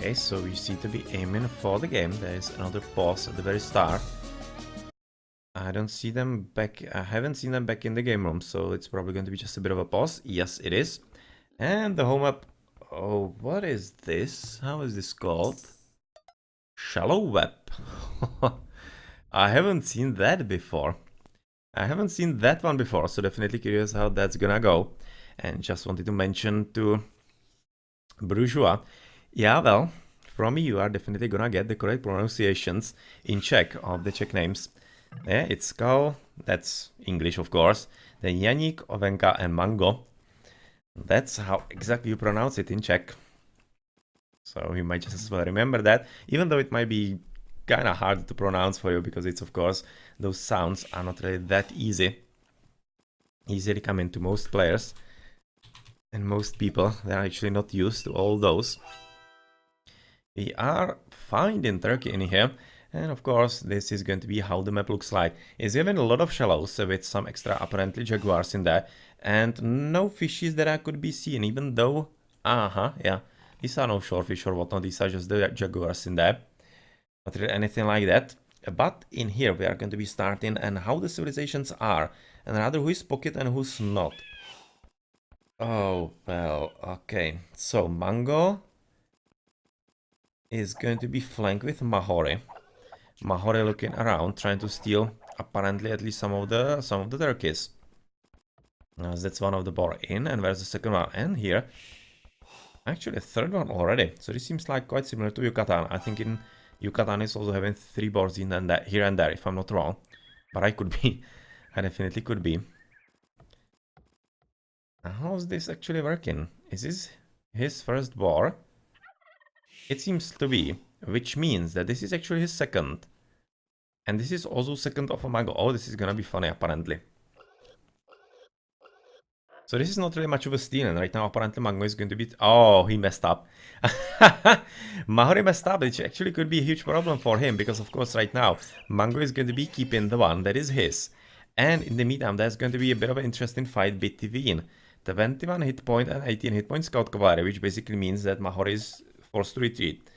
Okay, so we seem to be aiming for the game. There is another pause at the very start. I don't see them back. I haven't seen them back in the game room, so it's probably going to be just a bit of a pause. Yes, it is. And the home up. Oh, what is this? How is this called? Shallow web. I haven't seen that before. I haven't seen that one before, so definitely curious how that's gonna go. And just wanted to mention to Bourgeois. Yeah, well, from me you are definitely gonna get the correct pronunciations in Czech of the Czech names. Yeah, it's Skull, that's English of course, then Janík, Ovenka and Mango. That's how exactly you pronounce it in Czech. So you might just as well remember that, even though it might be kind of hard to pronounce for you because it's of course, those sounds are not really that easily coming to most players. And most people, they're actually not used to all those. We are finding Turkey in here. And of course, this is going to be how the map looks like. It's given a lot of shallows with some extra apparently jaguars in there. And no fishes that I could be seen, even though... yeah. These are no shorefish or whatnot, these are just the jaguars in there. Not really anything like that. But in here we are going to be starting and how the civilizations are. And rather who is pocket and who's not. Oh, well, okay. So, Mango is going to be flanked with Mahore. Mahore looking around, trying to steal apparently at least some of the turkeys. That's one of the boar in, and where's the second one? And here, actually a third one already. So this seems like quite similar to Yucatan. I think in Yucatan is also having 3 boars in and there, here and there, if I'm not wrong. But I could be. I definitely could be. How's this actually working? Is this his first boar? It seems to be, which means that this is actually his second. And this is also second of a mango. Oh, this is gonna be funny, apparently. So this is not really much of a steal, and right now apparently Mango is going to be... Oh, he messed up. Mahori messed up, which actually could be a huge problem for him, because of course right now Mango is going to be keeping the one that is his. And in the meantime, there's going to be a bit of an interesting fight between 21 hit point and 18 hit point Scout Cavalry, which basically means that Mahori is forced to retreat.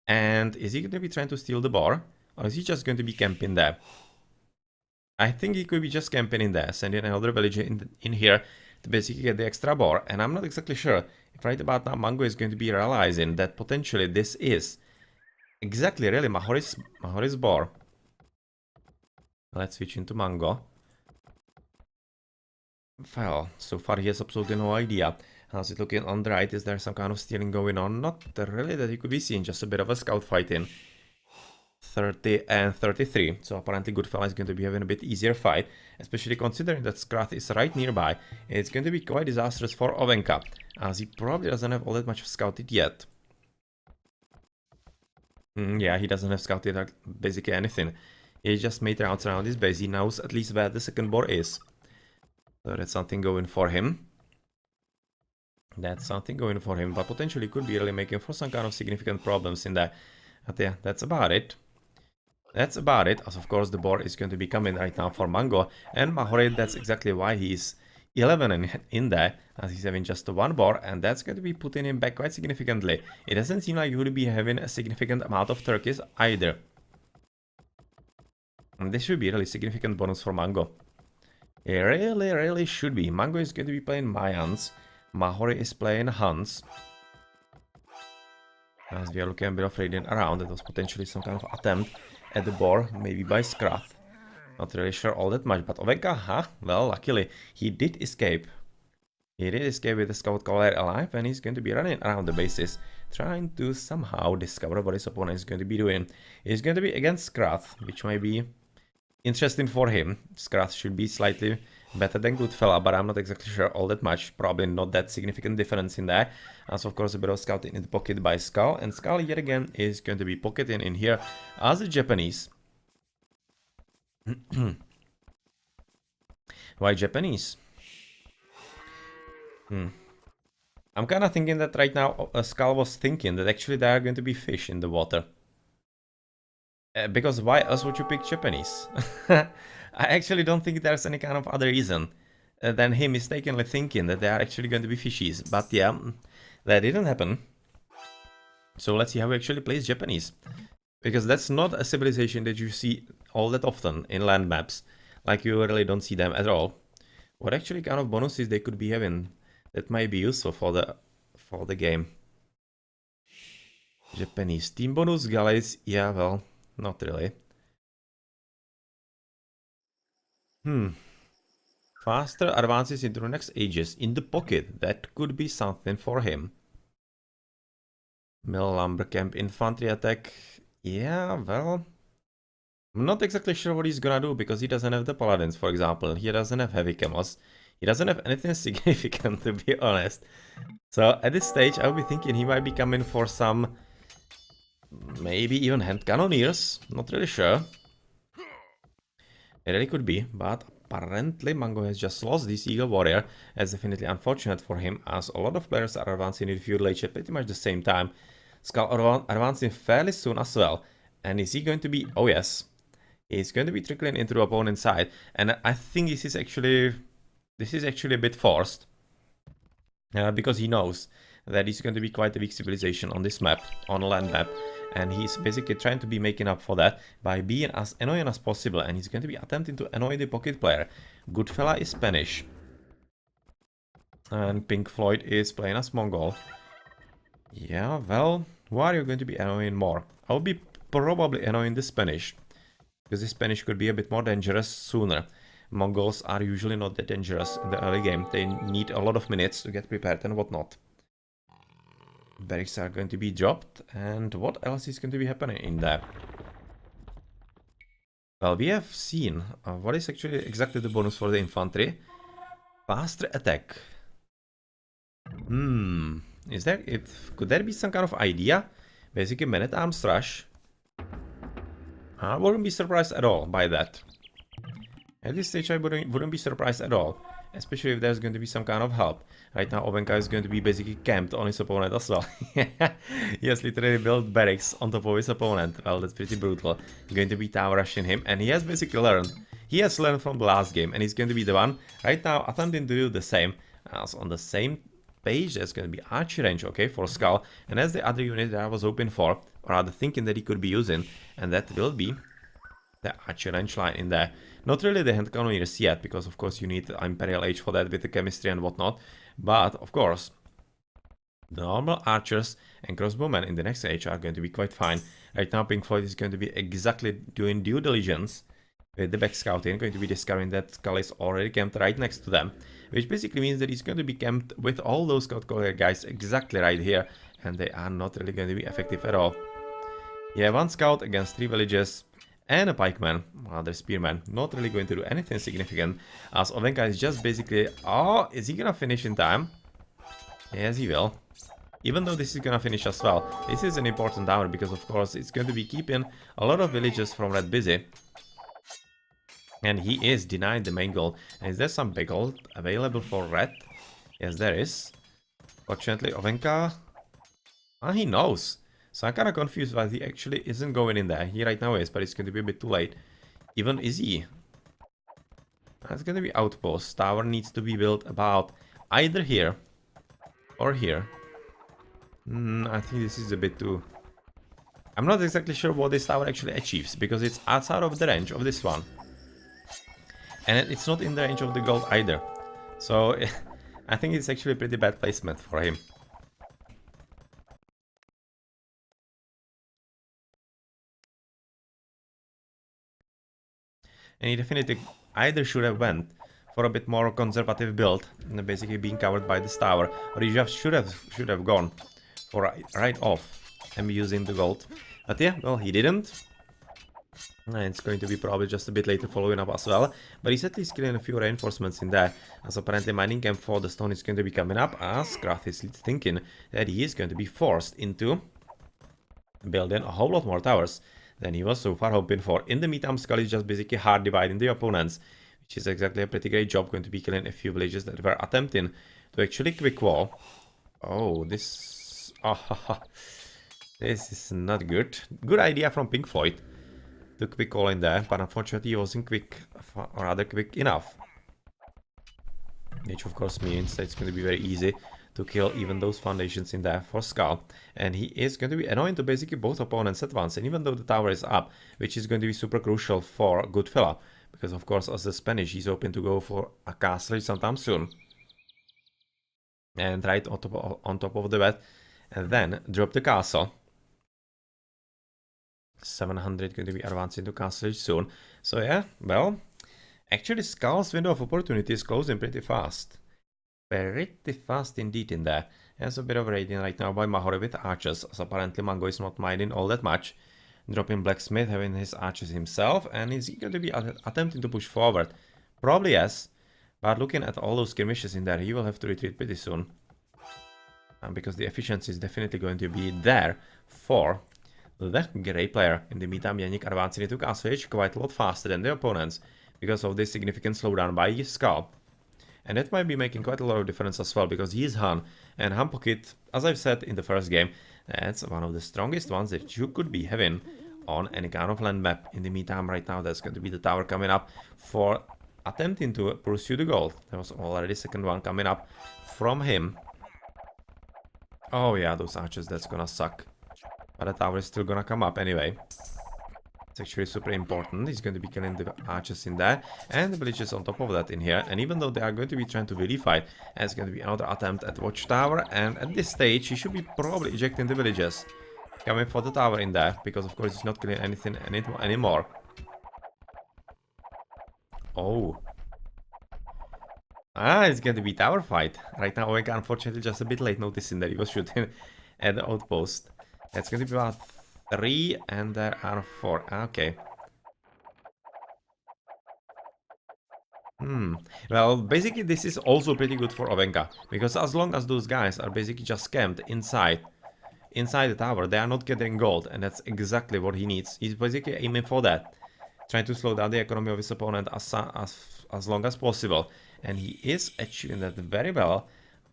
And is he going to be trying to steal the bar? Or is he just going to be camping there? I think he could be just camping in there, sending another villager in here to basically get the extra bar. And I'm not exactly sure if right about now Mango is going to be realizing that potentially this is exactly really Mahori's bar. Let's switch into Mango. Well, so far he has absolutely no idea. How's it looking on the right? Is there some kind of stealing going on? Not really that you could be seeing, just a bit of a scout fighting. 30 and 33. So apparently Goodfella is going to be having a bit easier fight, especially considering that Skrath is right nearby. It's going to be quite disastrous for Ovenka, as he probably doesn't have all that much scouted yet. Yeah, he doesn't have scouted basically anything. He just made rounds around his base. He knows at least where the second boar is. So that's something going for him. That's something going for him, but potentially could be really making for some kind of significant problems in there. But yeah, that's about it. That's about it, as of course the boar is going to be coming right now for Mango. And Mahore, that's exactly why he's 11 in there, as he's having just one boar, and that's going to be putting him back quite significantly. It doesn't seem like he would be having a significant amount of turkeys either. And this should be a really significant bonus for Mango. It really should be. Mango is going to be playing Mayans. Mahore is playing Huns. As we are looking a bit of raiding around, it was potentially some kind of attempt at the boar, maybe by Skrath. Not really sure all that much, but Ovenka, well, luckily, he did escape. He did escape with the Scout Cavalry alive, and he's going to be running around the bases, trying to somehow discover what his opponent is going to be doing. He's going to be against Skrath, which might be interesting for him. Skrath should be slightly better than Goodfella, but I'm not exactly sure all that much. Probably not that significant difference in there. As of course a bit of scouting in the pocket by Skull, and Skull yet again is going to be pocketing in here as a Japanese. Why Japanese? I'm kind of thinking that right now Skull was thinking that actually there are going to be fish in the water. Because why else would you pick Japanese? I actually don't think there's any kind of other reason than him mistakenly thinking that there are actually going to be fishies. But yeah, that didn't happen. So let's see how he actually plays Japanese. Because that's not a civilization that you see all that often in land maps. Like, you really don't see them at all. What actually kind of bonuses they could be having that might be useful for the game? Japanese team bonus, galleys, yeah, well, not really. Faster advances into the next ages in the pocket, that could be something for him. Mill lumber camp infantry attack, yeah, well, I'm not exactly sure what he's gonna do because he doesn't have the paladins, for example. He doesn't have heavy camos. He doesn't have anything significant, to be honest. So at this stage, I'll be thinking he might be coming for some, maybe even hand cannoneers. Not really sure. It really could be, but apparently Mango has just lost this Eagle Warrior. That's definitely unfortunate for him, as a lot of players are advancing in Feudal Age at pretty much the same time. Skull advancing fairly soon as well. And is he going to be... Oh yes. He's going to be trickling into the opponent's side. And I think this is actually a bit forced. Because he knows that he's going to be quite a weak civilization on this map, on a land map. And he's basically trying to be making up for that by being as annoying as possible. And he's going to be attempting to annoy the pocket player. Goodfella is Spanish. And Pink Floyd is playing as Mongol. Yeah, well, who are you going to be annoying more? I'll be probably annoying the Spanish. Because the Spanish could be a bit more dangerous sooner. Mongols are usually not that dangerous in the early game. They need a lot of minutes to get prepared and whatnot. Barracks are going to be dropped. And what else is going to be happening in there? Well, we have seen what is actually exactly the bonus for the infantry. Faster attack. Could there be some kind of idea? Basically, man-at-arms rush. I wouldn't be surprised at all by that. At this stage, I wouldn't be surprised at all. Especially if there's going to be some kind of help. Right now, Ovenka is going to be basically camped on his opponent as well. He has literally built barracks on top of his opponent. Well, that's pretty brutal. Going to be tower rushing him. And he has basically learned. He has learned from the last game. And he's going to be the one right now attempting to do the same. As on the same page, there's going to be archery range, okay, for Skull. And that's the other unit that I was hoping for. Or rather thinking that he could be using. And that will be the archer range line in there. Not really the hand cannoneers yet, because of course you need Imperial Age for that with the chemistry and whatnot. But of course, the normal archers and crossbowmen in the next age are going to be quite fine. Right now, Pink Floyd is going to be exactly doing due diligence with the back scouting, going to be discovering that Skull is already camped right next to them. Which basically means that he's going to be camped with all those scout collier guys exactly right here. And they are not really going to be effective at all. Yeah, one scout against 3 villages. And a pikeman, another spearman, not really going to do anything significant, as Ovenka is just basically... Oh, is he gonna finish in time? Yes, he will. Even though this is gonna finish as well. This is an important hour, because of course it's going to be keeping a lot of villages from Red busy. And he is denied the main goal. And is there some big gold available for Red? Yes, there is. Fortunately, Ovenka... Ah, he knows. So I'm kind of confused why he actually isn't going in there. He right now is, but it's going to be a bit too late. Even is he? It's going to be outpost. Tower needs to be built about either here or here. I think this is a bit too... I'm not exactly sure what this tower actually achieves, because it's outside of the range of this one. And it's not in the range of the gold either. So I think it's actually a pretty bad placement for him. And he definitely either should have went for a bit more conservative build, basically being covered by this tower, or he just should have gone for right off and be using the gold. But yeah, well, he didn't. And it's going to be probably just a bit later following up as well. But he's at least killing a few reinforcements in there. As apparently mining camp for the stone is going to be coming up, as Krath is thinking that he is going to be forced into building a whole lot more towers than he was so far hoping for. In the meantime, Skull is just basically hard dividing the opponents, which is exactly a pretty great job, going to be killing a few villages that were attempting to actually quick wall. Oh, this... Oh, this is not good. Good idea from Pink Floyd to quick wall in there, but unfortunately he wasn't quick, or rather quick enough. Which of course means that it's going to be very easy to kill even those foundations in there for Skull. And he is going to be annoying to basically both opponents at once. And even though the tower is up, which is going to be super crucial for good filler, because of course as the Spanish, he's hoping to go for a castle sometime soon. And right on top of the bed, and then drop the castle. 700 going to be advancing to castle soon. So yeah, well, actually Skull's window of opportunity is closing pretty fast. Pretty fast indeed in there. There's a bit of raiding right now by Mahori with archers, as apparently Mango is not mining all that much. Dropping Blacksmith, having his archers himself, and is he going to be attempting to push forward? Probably yes, but looking at all those skirmishes in there, he will have to retreat pretty soon. Because the efficiency is definitely going to be there for the Grey player. In the meantime, Yannick advancing into Castle Age quite a lot faster than the opponents, because of this significant slowdown by his Skull. And that might be making quite a lot of difference as well, because he is Han, and Han Pocket, as I've said in the first game, that's one of the strongest ones that you could be having on any kind of land map. In the meantime, right now, there's going to be the tower coming up for attempting to pursue the gold. There was already a second one coming up from him. Oh yeah, those archers, that's gonna suck. But the tower is still gonna come up anyway. It's actually super important. He's going to be killing the archers in there, and the villagers on top of that in here. And even though they are going to be trying to vilify, it's going to be another attempt at watchtower. And at this stage, he should be probably ejecting the villagers. Coming for the tower in there, because of course he's not killing anything anymore. Oh. Ah, it's going to be tower fight. Right now, Owenka unfortunately just a bit late noticing that he was shooting at the outpost. That's going to be about 3 and there are 4. Okay. Well, basically this is also pretty good for Owenka, because as long as those guys are basically just camped inside the tower, they are not getting gold, and that's exactly what he needs. He's basically aiming for that, trying to slow down the economy of his opponent as long as possible, and he is achieving that very well,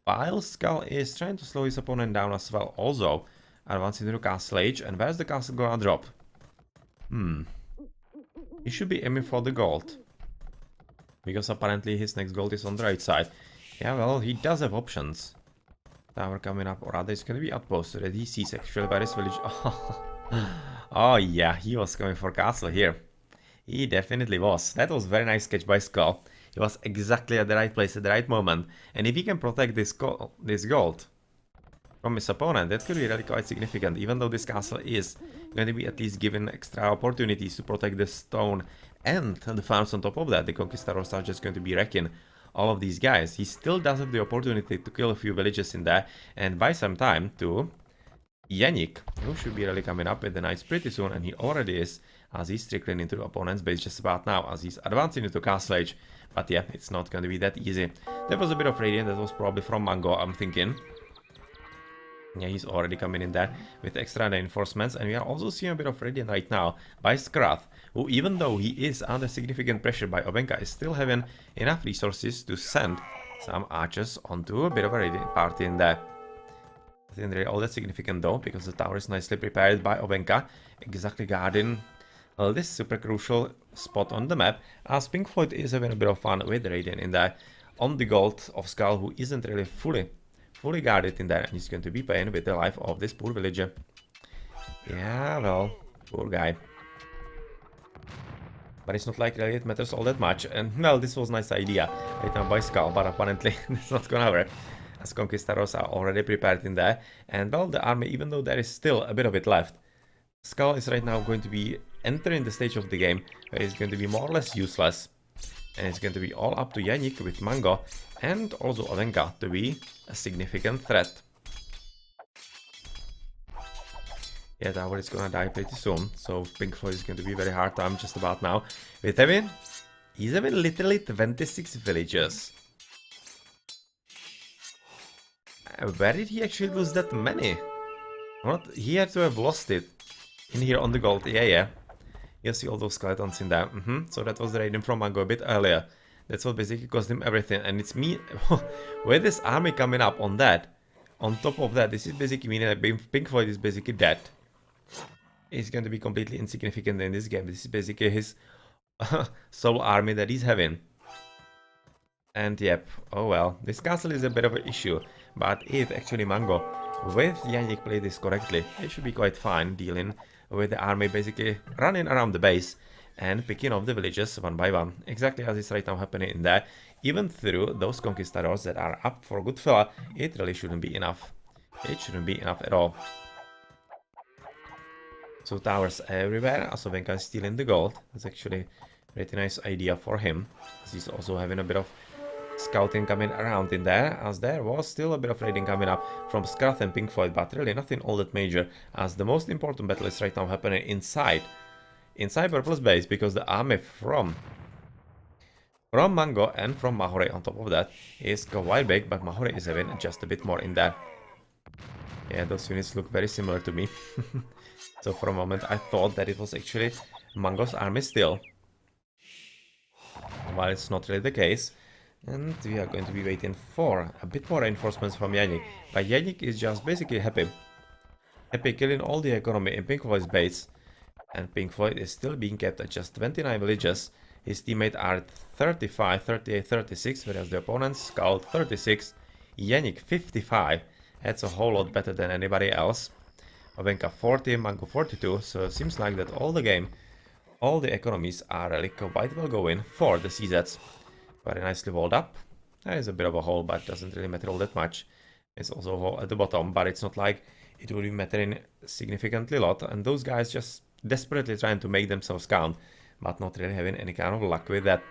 while Skull is trying to slow his opponent down as well. Also advancing to Castle Age, and where's the castle gonna drop? He should be aiming for the gold, because apparently his next gold is on the right side. Yeah, well, he does have options. Tower coming up, or rather it's gonna be outpost, so that he sees actually where his village. Oh yeah, he was coming for castle here. He definitely was. That was very nice catch by Skull. He was exactly at the right place at the right moment, and if he can protect this gold from his opponent, that could be really quite significant, even though this castle is going to be at least given extra opportunities to protect the stone and the farms on top of that. The Conquistadors are just going to be wrecking all of these guys. He still does have the opportunity to kill a few villages in there and buy some time to Yannick, who should be really coming up with the knights pretty soon, and he already is, as he's trickling into the opponent's base just about now, as he's advancing into Castle Age. But yeah, it's not going to be that easy. There was a bit of radiant, that was probably from Mango, I'm thinking. Yeah, he's already coming in there with extra reinforcements, and we are also seeing a bit of radiant right now by Skrath, who, even though he is under significant pressure by Owenka, is still having enough resources to send some archers onto a bit of a radiant party in there. I think they're all that significant though, because the tower is nicely prepared by Owenka, exactly guarding this super crucial spot on the map, as Pink Floyd is having a bit of fun with radiant in there on the gold of Skull, who isn't really fully guarded in there, and he's going to be paying with the life of this poor villager. Yeah, well, poor guy. But it's not like really it matters all that much, and well, this was a nice idea right now by Skull, but apparently it's not gonna work, as Conquistadors are already prepared in there, and well, the army, even though there is still a bit of it left, Skull is right now going to be entering the stage of the game where it's going to be more or less useless. And it's going to be all up to Yannick with Mango and also Owenka to be a significant threat. Yeah, tower is gonna die pretty soon, so Pink Floyd is going to be very hard time just about now. With having, he's having literally 26 villagers. Where did he actually lose that many? What? He had to have lost it in here on the gold. Yeah. You see all those skeletons in there. So that was the raiding from Mango a bit earlier. That's what basically cost him everything. And it's me, with this army coming up on that, on top of that, this is basically meaning that Pink Floyd is basically dead. He's going to be completely insignificant in this game. This is basically his sole army that he's having. And yep, oh well, this castle is a bit of an issue. but if actually Mango with Yannick played this correctly, it should be quite fine dealing with the army basically running around the base and picking off the villages one by one, exactly as is right now happening in there. Even through those conquistadors that are up for good fella, it really shouldn't be enough. It shouldn't be enough at all. So towers everywhere, Asovenka is stealing the gold. That's actually a pretty nice idea for him, as he's also having a bit of scouting coming around in there, as there was still a bit of raiding coming up from Skrath and Pink Floyd, but really nothing all that major, as the most important battle is right now happening inside Purple's base, because the army from Mango and from Mahore on top of that is quite big, but Mahore is having just a bit more in there. Yeah, those units look very similar to me. So for a moment I thought that it was actually Mango's army still, while it's not really the case. And we are going to be waiting for a bit more reinforcements from Yannick. But Yannick is just basically happy killing all the economy in Pink Floyd's base. And Pink Floyd is still being kept at just 29 villages. His teammates are at 35, 38, 36, whereas the opponent's Skull 36, Yannick 55. That's a whole lot better than anybody else. Ovenka 40, Mango 42, so it seems like that all the economies are really quite well going for the CZs. Very nicely walled up. There is a bit of a hole, but doesn't really matter all that much. It's also a hole at the bottom, but it's not like it would be mattering significantly a lot. And those guys just desperately trying to make themselves count, but not really having any kind of luck with that.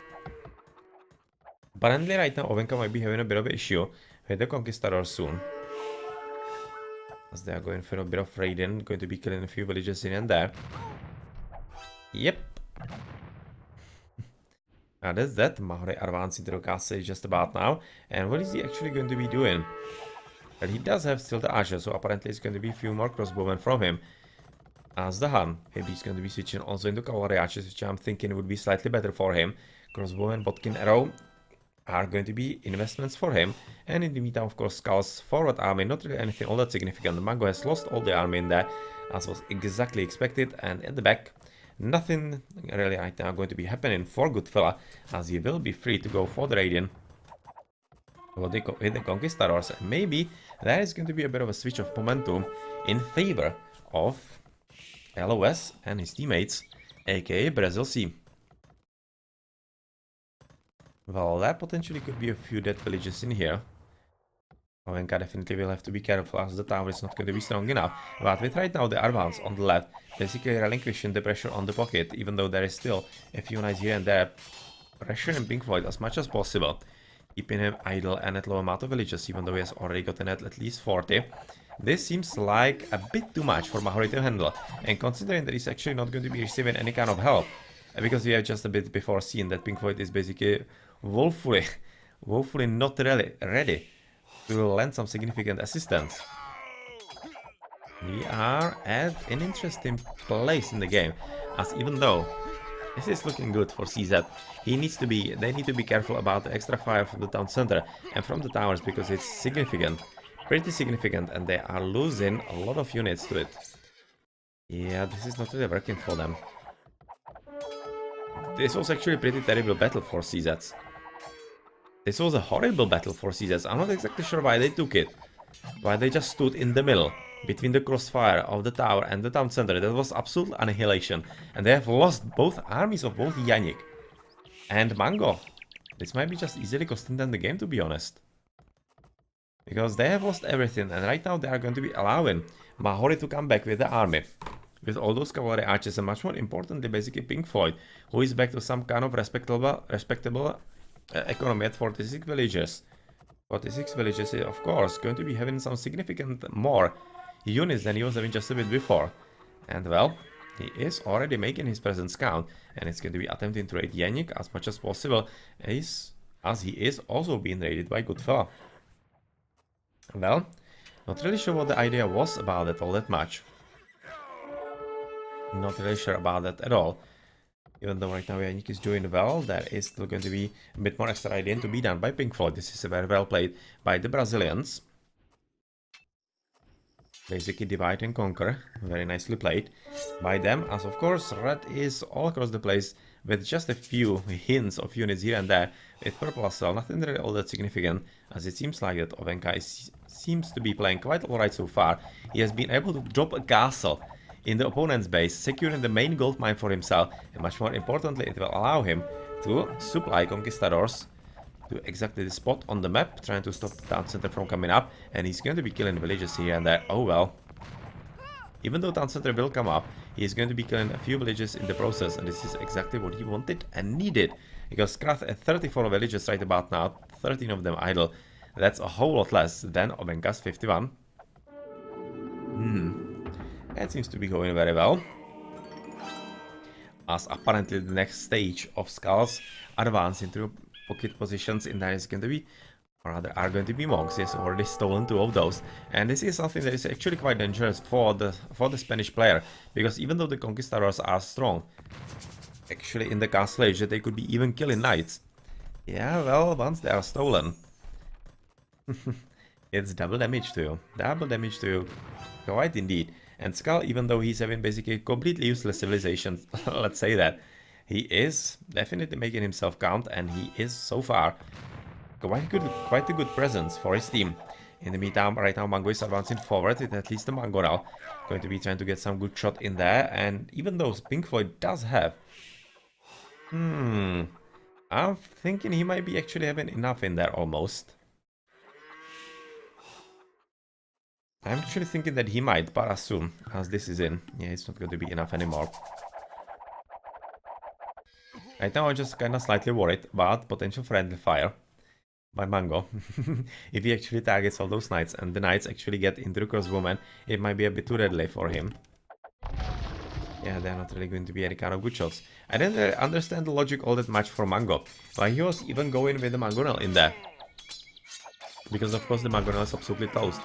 Apparently right now Ovenka might be having a bit of an issue with the Conquistadors soon, as they are going for a bit of raiding, going to be killing a few villages in and there. Yep. That's that. Mahore advancing to the castle just about now. And what is he actually going to be doing? Well, he does have still the archer, so apparently it's going to be a few more crossbowmen from him. As the Hun, maybe he's going to be switching also into cavalry archers, which I'm thinking would be slightly better for him. Crossbowmen, Botkin, Arrow are going to be investments for him. And in the meantime, of course, Skull's forward army, not really anything all that significant. Mango has lost all the army in there, as was exactly expected. And at the back, nothing really right now going to be happening for Goodfella, as he will be free to go for the raiding with the Conquistadors. And maybe there is going to be a bit of a switch of momentum in favor of LOS and his teammates, aka Brazil C. Well, there potentially could be a few dead villages in here. Ovenka definitely will have to be careful, as the tower is not going to be strong enough. But with right now the advance on the left, basically relinquishing the pressure on the pocket, even though there is still a few knights here and there, pressuring Pink Floyd as much as possible, keeping him idle and at low amount of villages, even though he has already gotten at least 40. This seems like a bit too much for Mahori to handle, and considering that he's actually not going to be receiving any kind of help, because we have just a bit before seen that Pink Floyd is basically woefully not really ready to lend some significant assistance. We are at an interesting place in the game, as even though this is looking good for CZ, they need to be careful about the extra fire from the town center and from the towers, because it's significant, pretty significant, and they are losing a lot of units to it. Yeah, this is not really working for them. This was actually a pretty terrible battle for CZs. This was a horrible battle for CZs. I'm not exactly sure why they took it. Why they just stood in the middle, between the crossfire of the tower and the town center. That was absolute annihilation. And they have lost both armies of both Yannick and Mango. This might be just easily costing them the game, to be honest. Because they have lost everything, and right now they are going to be allowing Mahori to come back with the army. With all those cavalry archers, and much more importantly, basically Pink Floyd, who is back to some kind of respectable economy at 46 villages. 46 villages is, of course, going to be having some significant more units than he was having just a bit before. And well, he is already making his presence count, and it's going to be attempting to raid Yannick as much as possible, as he is also being raided by Goodfella. Well, not really sure what the idea was about it all that much. Not really sure about that at all. Even though right now Yannick is doing well, there is still going to be a bit more extra raiding to be done by Pink Floyd. This is very well played by the Brazilians. Basically divide and conquer. Very nicely played by them, as of course Red is all across the place with just a few hints of units here and there. With purple as well, nothing really all that significant, as it seems like that Ovenka seems to be playing quite alright so far. He has been able to drop a castle in the opponent's base, securing the main gold mine for himself, and much more importantly, it will allow him to supply conquistadors to exactly the spot on the map, trying to stop the town center from coming up, and he's going to be killing villages here and there. Oh well. Even though town center will come up, he is going to be killing a few villages in the process, and this is exactly what he wanted and needed. Because Krath at 34 villages right about now, 13 of them idle. That's a whole lot less than Ovenka's 51. That seems to be going very well. As apparently the next stage of Skulls advance into pocket positions in there is going to be, or rather are going to be monks. Yes, already stolen 2 of those, and this is something that is actually quite dangerous for the Spanish player, because even though the conquistadors are strong, actually in the castle age they could be even killing knights. Yeah, well, once they are stolen, it's double damage to you, quite indeed. And Skull, even though he's having basically completely useless civilizations, let's say that, he is definitely making himself count, and he is so far quite a good presence for his team. In the meantime, right now Mango is advancing forward with at least the Mango now. Going to be trying to get some good shot in there, and even though Pink Floyd does have... I'm thinking he might be actually having enough in there almost. I'm actually thinking that he might, but as soon as this is in, yeah, it's not going to be enough anymore. Right now I'm just kind of slightly worried about potential friendly fire by Mango. If he actually targets all those knights and the knights actually get into the crossbowman, it might be a bit too deadly for him. Yeah, they're not really going to be any kind of good shots. I didn't really understand the logic all that much for Mango, but he was even going with the Mangonel in there. Because of course the Mangonel is absolutely toast.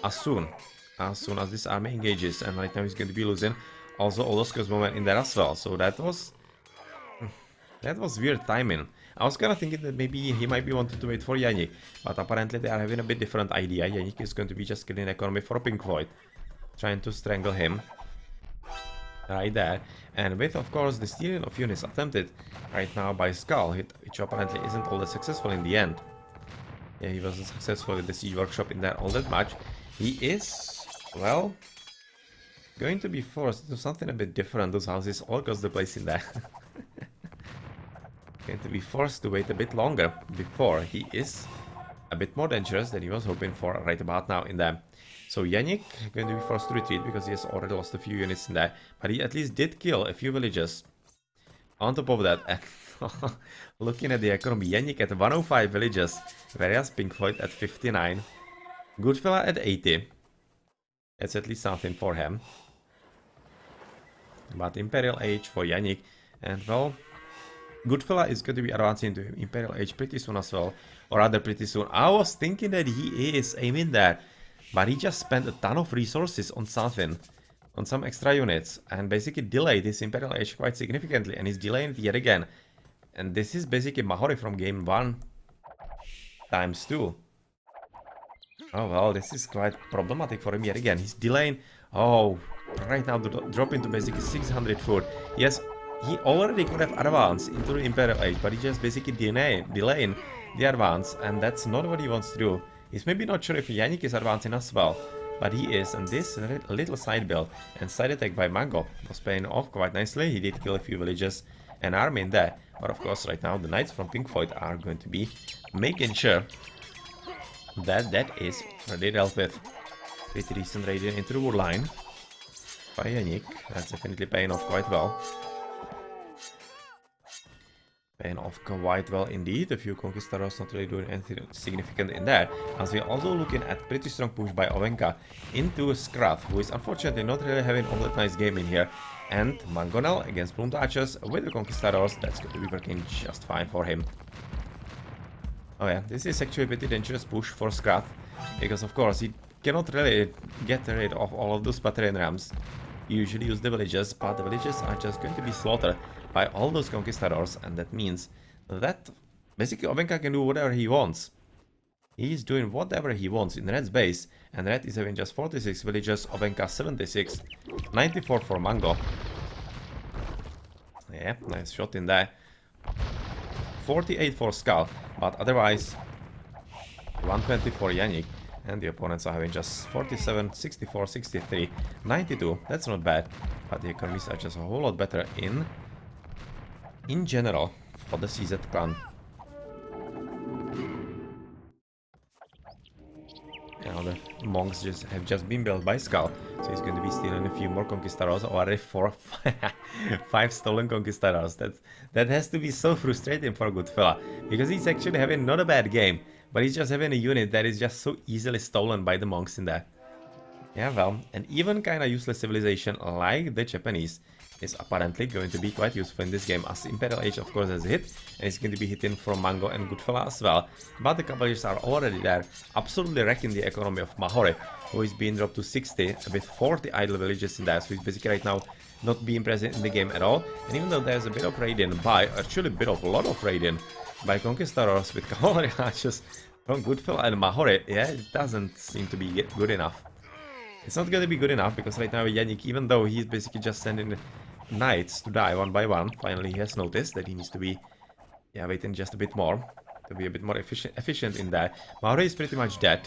As soon as this army engages, and right now he's going to be losing also all those crossbowmen in there as well. So that was weird timing. I was kind of thinking that maybe he might be wanting to wait for Yannick, but apparently they are having a bit different idea. Yannick is going to be just killing economy for Pink Floyd, trying to strangle him right there. And with, of course, the stealing of units attempted right now by Skull, which apparently isn't all that successful in the end. Yeah, he wasn't successful with the siege workshop in there all that much. He is, well, going to be forced to do something a bit different. Those houses all across the place in there. Going to be forced to wait a bit longer before he is a bit more dangerous than he was hoping for right about now in there. So Yannick going to be forced to retreat because he has already lost a few units in there, but he at least did kill a few villages. On top of that, looking at the economy, Yannick at 105 villages, whereas Pink Floyd at 59. Goodfella at 80. That's at least something for him. But Imperial Age for Yannick, and well, Goodfella is going to be advancing to Imperial Age pretty soon as well, or rather pretty soon. I was thinking that he is aiming there, but he just spent a ton of resources on something, on some extra units, and basically delayed his Imperial Age quite significantly, and he's delaying it yet again. And this is basically Mahori from game 1 times 2. Oh well, this is quite problematic for him yet again. He's delaying, oh, right now dropping to basically 600 food. Yes, he already could have advanced into the Imperial Age, but he just basically delaying the advance, and that's not what he wants to do. He's maybe not sure if Yannick is advancing as well, but he is, and this little side build and side attack by Mango was paying off quite nicely. He did kill a few villages and army in there, but of course right now the knights from Pink Floyd are going to be making sure that that is already dealt with. Pretty decent radiant into the wood line by Yannick. That's definitely paying off quite well. Paying off quite well indeed. A few conquistadors not really doing anything significant in there. As we're also looking at pretty strong push by Ovenka into Skrath, who is unfortunately not really having all that nice game in here. And Mangonel against Plumed Archers with the conquistadors. That's going to be working just fine for him. Oh yeah, this is actually a pretty dangerous push for Skrath, because of course he cannot really get rid of all of those battalion rams. You usually use the villages, but the villages are just going to be slaughtered by all those conquistadors, and that means that basically Ovenka can do whatever he wants. He's doing whatever he wants in Red's base, and Red is having just 46 villages, Ovenka 76, 94 for Mango. Yeah, nice shot in there. 48 for Skull, but otherwise 120 for Yannick. And the opponents are having just 47, 64, 63, 92. That's not bad, but the economies are just a whole lot better in general for the CZ clan. Now the monks have just been built by Skull, so he's going to be stealing a few more conquistadors, already 5 stolen conquistadors. That has to be so frustrating for a good fella, because he's actually having not a bad game, but he's just having a unit that is just so easily stolen by the monks in there. Yeah, well, and even kind of useless civilization like the Japanese is apparently going to be quite useful in this game, as Imperial Age of course has hit, and it's going to be hitting from Mango and Goodfella as well, but the Cavaliers are already there, absolutely wrecking the economy of Mahore, who is being dropped to 60 with 40 idle villages in there, so he's basically right now not being present in the game at all, and even though there's a bit of raiding by, actually a lot of raiding by Conquistadors with cavalry archers from Goodfella and Mahore, yeah, it doesn't seem to be good enough. It's not gonna be good enough, because right now Yannick, even though he's basically just sending knights to die one by one, finally he has noticed that he needs to be, yeah, waiting just a bit more, to be a bit more efficient in that. Mahore is pretty much dead.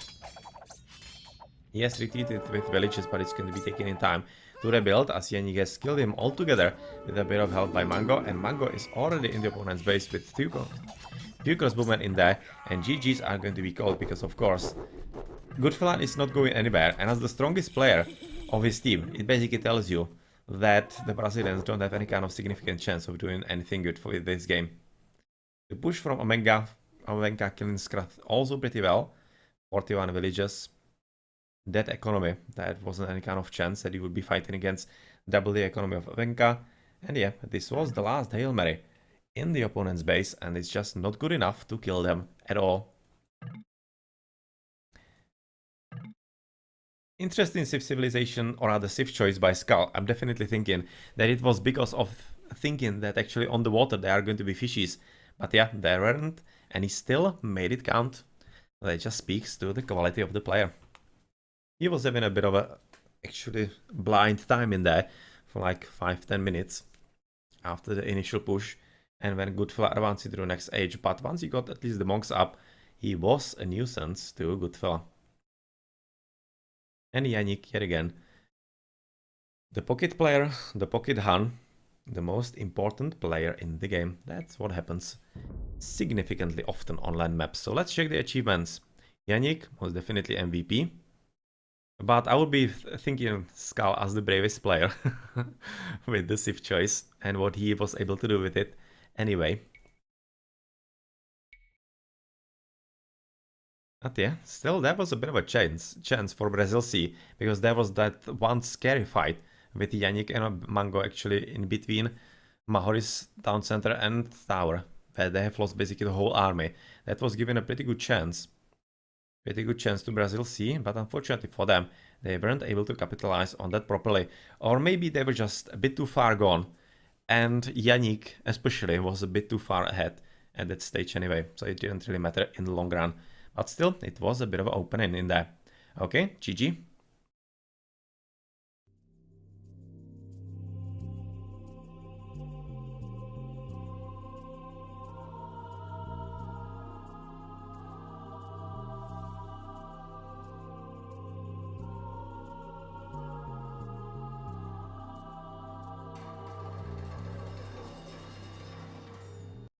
He has retreated with villages, but it's going to be taking in time to rebuild, as Yannick has killed him altogether with a bit of help by Mango, and Mango is already in the opponent's base with two crossbowmen in there, and GGs are going to be called, because of course Goodfella is not going anywhere, and as the strongest player of his team, it basically tells you that the Brazilians don't have any kind of significant chance of doing anything good for this game. The push from Omenka killing Skrath also pretty well. 41 villages. That economy, that wasn't any kind of chance that he would be fighting against double the economy of Omenka. And yeah, this was the last Hail Mary in the opponent's base, and it's just not good enough to kill them at all. Interesting civilization, or rather civ choice by Skull. I'm definitely thinking that it was because of thinking that actually on the water there are going to be fishies. But yeah, there weren't, and he still made it count. That just speaks to the quality of the player. He was having a bit of a actually blind time in there for like 5-10 minutes after the initial push, and when Goodfella advanced into the next age. But once he got at least the monks up, he was a nuisance to Goodfella. And Yannick yet again. The pocket player, the pocket Han, the most important player in the game. That's what happens significantly often online maps. So let's check the achievements. Yannick was definitely MVP. But I would be thinking Skull as the bravest player with the civ choice and what he was able to do with it anyway. But yeah, still that was a bit of a chance for Brazil C, because there was that one scary fight with Yannick and Mango actually in between Mahore's town center and tower, where they have lost basically the whole army. That was given a pretty good chance to Brazil C, but unfortunately for them, they weren't able to capitalize on that properly. Or maybe they were just a bit too far gone, and Yannick especially was a bit too far ahead at that stage anyway, so it didn't really matter in the long run. But still, it was a bit of an opening in there. Okay, GG.